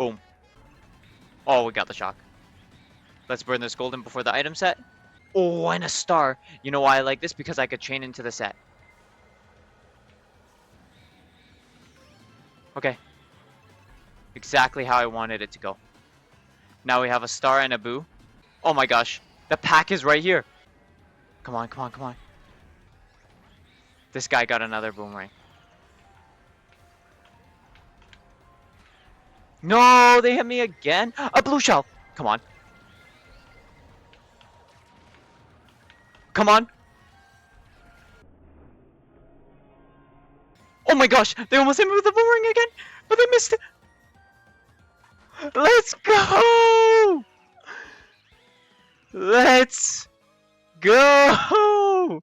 Boom. Oh, we got the shock. Let's burn this golden before the item set. Oh, and a star. You know why I like this? Because I could chain into the set. Okay. Exactly how I wanted it to go. Now we have a star and a boo. Oh my gosh. The pack is right here. Come on, come on, come on. This guy got another boomerang. No, they hit me again. A blue shell. Come on. Come on. Oh my gosh. They almost hit me with the boomerang again. But they missed it. Let's go. Let's go.